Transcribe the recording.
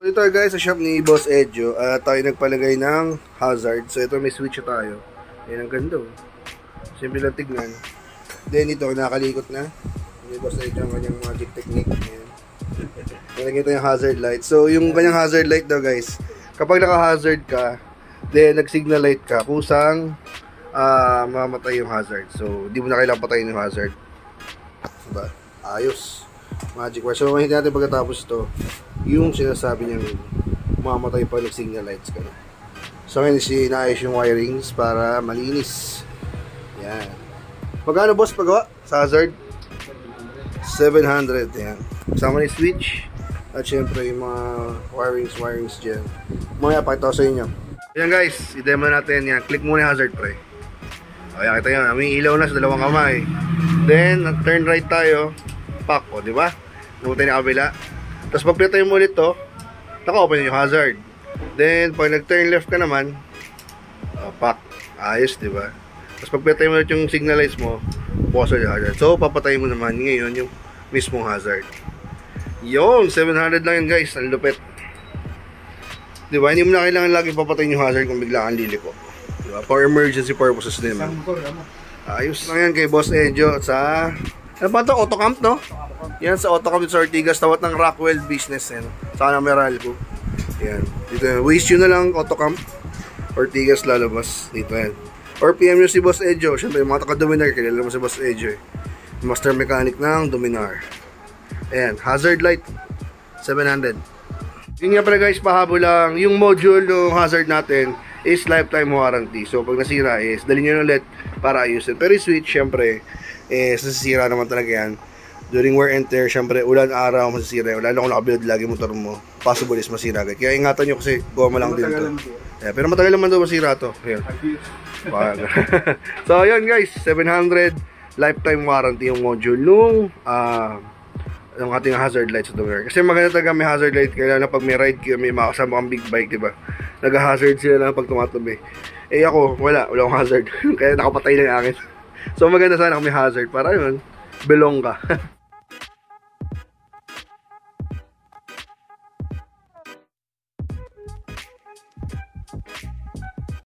Ito guys, sa shop ni Boss Edjo, tayo nagpalagay ng hazard. So ito may switch tayo. Ayan, ang ganda oh. Simple lang tignan. Then ito, nakalikot na. Ni Boss Edjo ang kanyang magic technique. Ayan. Nalagay ito yung hazard light. So yung kanyang hazard light daw guys, kapag naka-hazard ka, then nag-signal light ka, kusang mamatay yung hazard. So di mo na kailangan patayin yung hazard. Diba? Ayos. Magic wire. So makikita natin pagkatapos ito, yung sinasabi niyang mamatay pa ng signal lights ka na. So ngayon inaayos yung wirings para malinis. Yan. Magkano boss pagawa sa hazard? 700. Yan. Kasama ni switch at syempre yung mga wirings dyan. Mamaya pakita ko sa inyo. Yan guys, i-demo natin yan. Click muna yung hazard pre. O yan, kita yan. May ilaw na sa dalawang kamay. Then turn right tayo. Pack o, di ba? Nabutin na kabila. Tapos pag pinatay mo ulit to, naka-open yung hazard. Then pag nag-turn left ka naman, pack. Ayos, di ba? Tapos pag pinatay mo ulit yung signal lights mo, pause yung hazard. So papatay mo naman ngayon yung mismong hazard. Yung 700 lang yun guys, ang lupit. Di ba? Hindi mo na kailangan lagi papatayin yung hazard kung bigla kang liliko. Di ba? For emergency purposes din naman. Ayos lang yan kay Boss Edjo at sa... Ano ba ito? Autocamp, no? Yan sa Autocamp sa Ortigas, tawat ng Rockwell Business. Yan. Sana Meralco. Yan. Dito yan. Waste yun na lang, Autocamp. Ortigas lalabas. Dito yan. Or PM nyo si Boss Edjo. Siyempre, yung mga taka-Dominar, kilala mo si Boss Edjo eh. Master mechanic ng Dominar. Ayan. Hazard light. 700. Yun nga pala guys, pahabol lang. Yung module ng hazard natin is lifetime warranty. So, pag nasira is, dali nyo ulit para ayusin. Pero yung switch, syempre, sasira naman talaga yan. During wear and tear, syempre, ulan, araw, masisira. Lalo kung nakabilad lagi motor mo, possible is masira agad. Kaya ingatan nyo kasi goma lang din to. Yeah, pero matagal naman daw masira to. So, yun guys, 700 lifetime warranty yung module nung ng ating hazard lights sa Dominar. Kasi maganda talaga may hazard light. Kailangan na pag may ride kayo, may makasama kang big bike, diba? Nag-hazard sila lang pag tumatabi. Eh ako, wala akong hazard. Kaya nakapatay lang akin. So maganda sana kung may hazard para yun, belong ka.